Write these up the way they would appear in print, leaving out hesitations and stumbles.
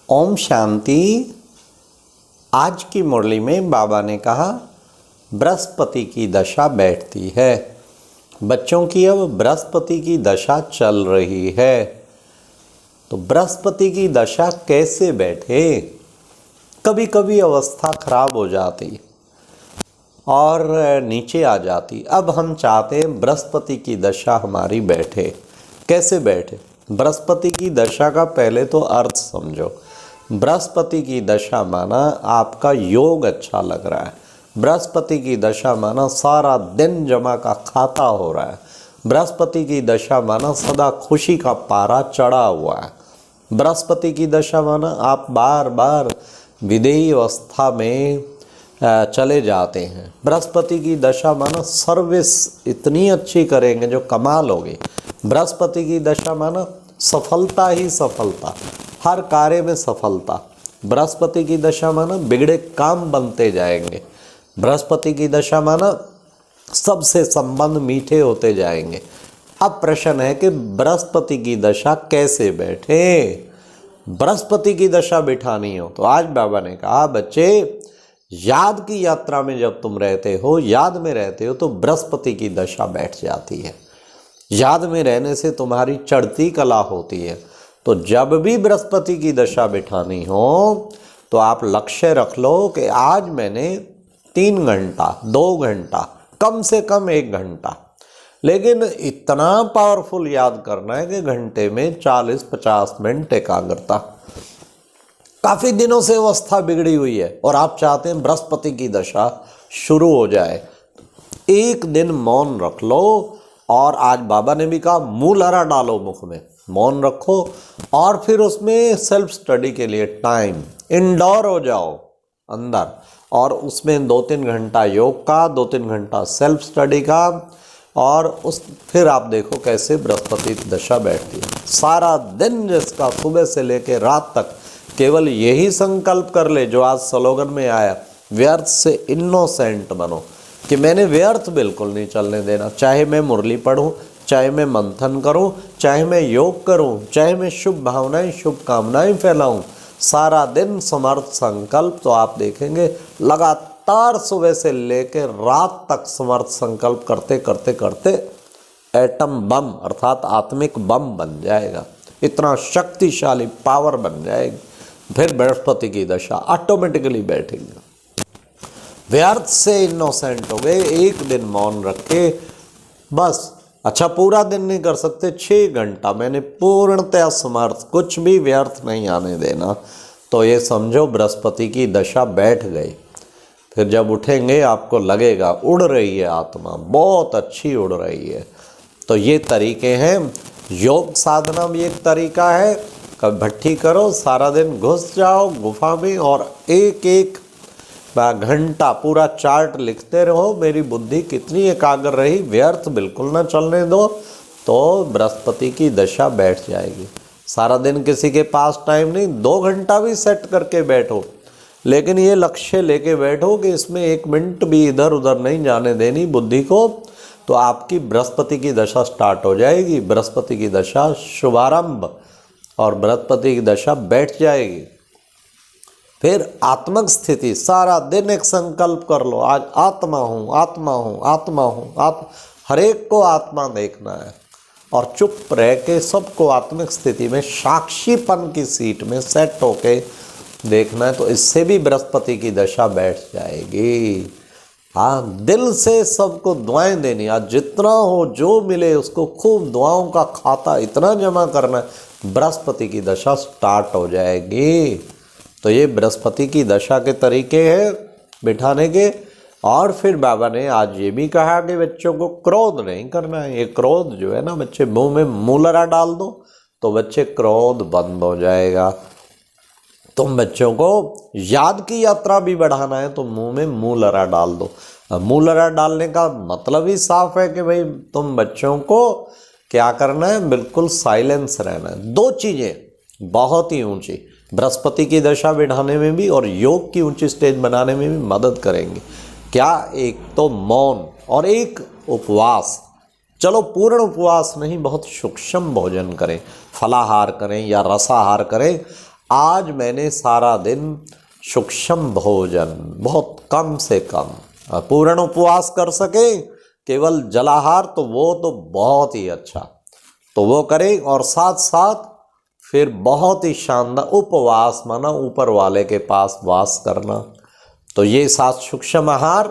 ओम शांति। आज की मुरली में बाबा ने कहा बृहस्पति की दशा बैठती है। बच्चों की अब बृहस्पति की दशा चल रही है। तो बृहस्पति की दशा कैसे बैठे? कभी कभी अवस्था खराब हो जाती और नीचे आ जाती। अब हम चाहते हैं बृहस्पति की दशा हमारी बैठे। कैसे बैठे? बृहस्पति की दशा का पहले तो अर्थ समझो। बृहस्पति की दशा माना आपका योग अच्छा लग रहा है। बृहस्पति की दशा माना सारा दिन जमा का खाता हो रहा है। बृहस्पति की दशा माना सदा खुशी का पारा चढ़ा हुआ है। बृहस्पति की दशा माना आप बार बार विदेही अवस्था में चले जाते हैं। बृहस्पति की दशा माना सर्विस इतनी अच्छी करेंगे जो कमाल होगी। बृहस्पति की दशा माना सफलता ही सफलता, हर कार्य में सफलता। बृहस्पति की दशा माना बिगड़े काम बनते जाएंगे। बृहस्पति की दशा माना सबसे संबंध मीठे होते जाएंगे। अब प्रश्न है कि बृहस्पति की दशा कैसे बैठे? बृहस्पति की दशा बिठानी हो तो आज बाबा ने कहा बच्चे, याद की यात्रा में जब तुम रहते हो, याद में रहते हो तो बृहस्पति की दशा बैठ जाती है। याद में रहने से तुम्हारी चढ़ती कला होती है। तो जब भी बृहस्पति की दशा बिठानी हो तो आप लक्ष्य रख लो कि आज मैंने 3 घंटा, 2 घंटा, कम से कम 1 घंटा, लेकिन इतना पावरफुल याद करना है कि घंटे में 40-50 मिनट एकाग्रता। काफ़ी दिनों से अवस्था बिगड़ी हुई है और आप चाहते हैं बृहस्पति की दशा शुरू हो जाए। एक दिन मौन रख लो। और आज बाबा ने भी कहा मूलहरा डालो मुख में, मौन रखो और फिर उसमें सेल्फ स्टडी के लिए टाइम, इंडोर हो जाओ अंदर, और उसमें 2-3 घंटा योग का, 2-3 घंटा सेल्फ स्टडी का, और फिर आप देखो कैसे बृहस्पति दशा बैठती है। सारा दिन जिसका सुबह से लेकर रात तक केवल यही संकल्प कर ले जो आज स्लोगन में आया, व्यर्थ से इनोसेंट बनो, कि मैंने व्यर्थ बिल्कुल नहीं चलने देना। चाहे मैं मुरली पढ़ूं, चाहे मैं मंथन करूं, चाहे मैं योग करूं, चाहे मैं शुभ भावनाएं, शुभ कामनाएं फैलाऊं, सारा दिन समर्थ संकल्प। तो आप देखेंगे लगातार सुबह से लेकर रात तक समर्थ संकल्प करते करते करते एटम बम अर्थात आत्मिक बम बन जाएगा। इतना शक्तिशाली पावर बन जाएगी। फिर बृहस्पति की दशा ऑटोमेटिकली बैठेगी। व्यर्थ से इनोसेंट हो गए। एक दिन मौन रखे बस। अच्छा, पूरा दिन नहीं कर सकते, 6 घंटा मैंने पूर्णतया समर्थ, कुछ भी व्यर्थ नहीं आने देना। तो ये समझो बृहस्पति की दशा बैठ गई। फिर जब उठेंगे आपको लगेगा उड़ रही है आत्मा, बहुत अच्छी उड़ रही है। तो ये तरीके हैं। योग साधना भी एक तरीका है। कभी भट्ठी करो, सारा दिन घुस जाओ गुफा में और एक घंटा पूरा चार्ट लिखते रहो, मेरी बुद्धि कितनी एकाग्र रही, व्यर्थ बिल्कुल ना चलने दो, तो बृहस्पति की दशा बैठ जाएगी। सारा दिन किसी के पास टाइम नहीं, 2 घंटा भी सेट करके बैठो, लेकिन ये लक्ष्य लेके बैठो कि इसमें 1 मिनट भी इधर उधर नहीं जाने देनी बुद्धि को। तो आपकी बृहस्पति की दशा स्टार्ट हो जाएगी। बृहस्पति की दशा शुभारंभ और बृहस्पति की दशा बैठ जाएगी। फिर आत्मक स्थिति, सारा दिन एक संकल्प कर लो, आज आत्मा हूँ, आत्मा हूँ, आत्मा हूँ, हर एक को आत्मा देखना है और चुप रह के सबको आत्मिक स्थिति में साक्षीपन की सीट में सेट होके देखना है। तो इससे भी बृहस्पति की दशा बैठ जाएगी। हाँ, दिल से सबको दुआएं देनी। आज जितना हो जो मिले उसको खूब दुआओं का खाता इतना जमा करना है, बृहस्पति की दशा स्टार्ट हो जाएगी। तो ये बृहस्पति की दशा के तरीके हैं बिठाने के। और फिर बाबा ने आज ये भी कहा कि बच्चों को क्रोध नहीं करना है। ये क्रोध जो है ना बच्चे, मुंह में मूलहरा डाल दो तो बच्चे क्रोध बंद हो जाएगा। तुम बच्चों को याद की यात्रा भी बढ़ाना है तो मुंह में मूलहरा डाल दो। मूलहरा डालने का मतलब ही साफ है कि भाई तुम बच्चों को क्या करना है, बिल्कुल साइलेंस रहना है। 2 चीज़ें बहुत ही ऊंची बृहस्पति की दशा बिठाने में भी और योग की ऊंची स्टेज बनाने में भी मदद करेंगे। क्या? एक तो मौन और एक उपवास। चलो पूर्ण उपवास नहीं, बहुत सूक्ष्म भोजन करें, फलाहार करें या रसाहार करें। आज मैंने सारा दिन सूक्ष्म भोजन, बहुत कम से कम, पूर्ण उपवास कर सके केवल जलाहार तो वो तो बहुत ही अच्छा, तो वो करें। और साथ साथ फिर बहुत ही शानदार उपवास, माना ऊपर वाले के पास वास करना, तो ये साथ सूक्ष्म आहार।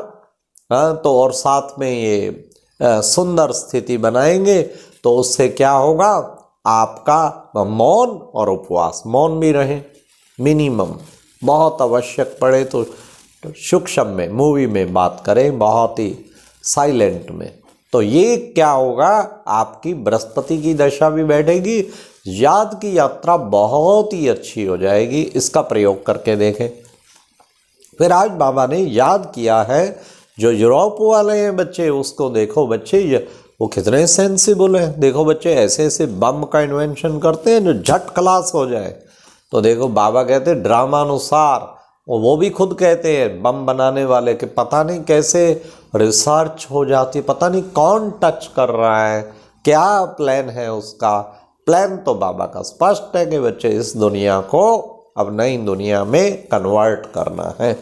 तो और साथ में ये सुंदर स्थिति बनाएंगे तो उससे क्या होगा, आपका मौन और उपवास, मौन भी रहे मिनिमम, बहुत आवश्यक पड़े तो सूक्ष्म में, मूवी में बात करें, बहुत ही साइलेंट में। तो ये क्या होगा, आपकी बृहस्पति की दशा भी बैठेगी, याद की यात्रा बहुत ही अच्छी हो जाएगी। इसका प्रयोग करके देखें। फिर आज बाबा ने याद किया है, जो यूरोप वाले हैं बच्चे, उसको देखो बच्चे, वो कितने सेंसिबल हैं। देखो बच्चे, ऐसे ऐसे बम का इन्वेंशन करते हैं जो झट खलास हो जाए। तो देखो बाबा कहते हैं ड्रामानुसार, वो भी खुद कहते हैं बम बनाने वाले के पता नहीं कैसे रिसर्च हो जाती है, पता नहीं कौन टच कर रहा है, क्या प्लान है उसका। प्लान तो बाबा का स्पष्ट है कि बच्चे इस दुनिया को अब नई दुनिया में कन्वर्ट करना है।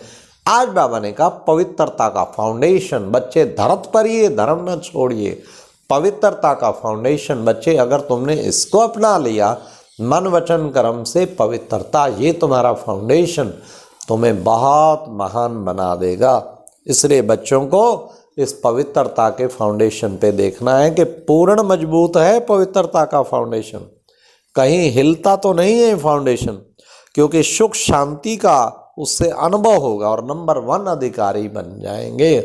आज बाबा ने कहा पवित्रता का फाउंडेशन बच्चे, धरत पर ही धर्म न छोड़िए। पवित्रता का फाउंडेशन बच्चे, अगर तुमने इसको अपना लिया, मन वचन कर्म से पवित्रता, ये तुम्हारा फाउंडेशन तुम्हें बहुत महान बना देगा। इसलिए बच्चों को इस पवित्रता के फाउंडेशन पे देखना है कि पूर्ण मजबूत है पवित्रता का फाउंडेशन, कहीं हिलता तो नहीं है फाउंडेशन, क्योंकि सुख शांति का उससे अनुभव होगा और नंबर 1 अधिकारी बन जाएंगे।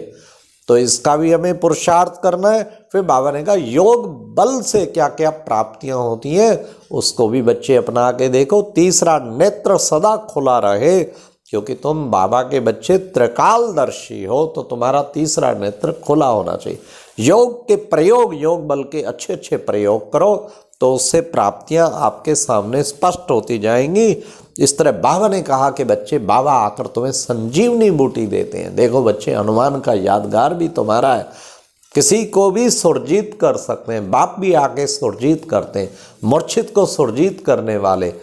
तो इसका भी हमें पुरुषार्थ करना है। फिर बाबा ने कहा योग बल से क्या क्या प्राप्तियां होती हैं, उसको भी बच्चे अपना के देखो। तीसरा, नेत्र सदा खुला रहे, क्योंकि तुम बाबा के बच्चे त्रिकालदर्शी हो, तो तुम्हारा तीसरा नेत्र खुला होना चाहिए। योग के प्रयोग, योग बल के अच्छे अच्छे प्रयोग करो, तो उससे प्राप्तियां आपके सामने स्पष्ट होती जाएंगी। इस तरह बाबा ने कहा कि बच्चे, बाबा आकर तुम्हें संजीवनी बूटी देते हैं। देखो बच्चे, हनुमान का यादगार भी तुम्हारा है, किसी को भी सुरजीत कर सकते हैं, बाप भी आके सुरजीत करते हैं। मूर्छित को सुरजीत करने वाले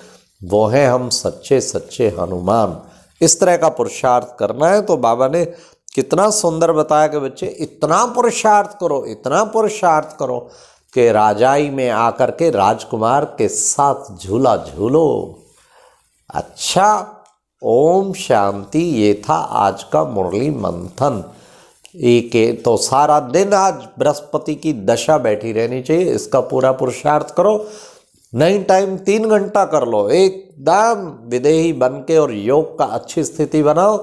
वो हैं हम सच्चे सच्चे हनुमान। इस तरह का पुरुषार्थ करना है। तो बाबा ने कितना सुंदर बताया कि बच्चे इतना पुरुषार्थ करो, इतना पुरुषार्थ करो कि राजाई में आकर के राजकुमार के साथ झूला झूलो। अच्छा, ओम शांति। ये था आज का मुरली मंथन। एक तो सारा दिन आज बृहस्पति की दशा बैठी रहनी चाहिए, इसका पूरा पुरुषार्थ करो। नहीं टाइम 3 घंटा कर लो, एकदम विदेही बन के और योग का अच्छी स्थिति बनाओ,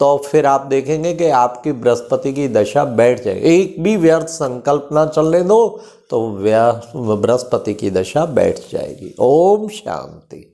तो फिर आप देखेंगे कि आपकी बृहस्पति की दशा बैठ जाएगी। एक भी व्यर्थ संकल्प ना चलने दो, तो बृहस्पति की दशा बैठ जाएगी। ओम शांति।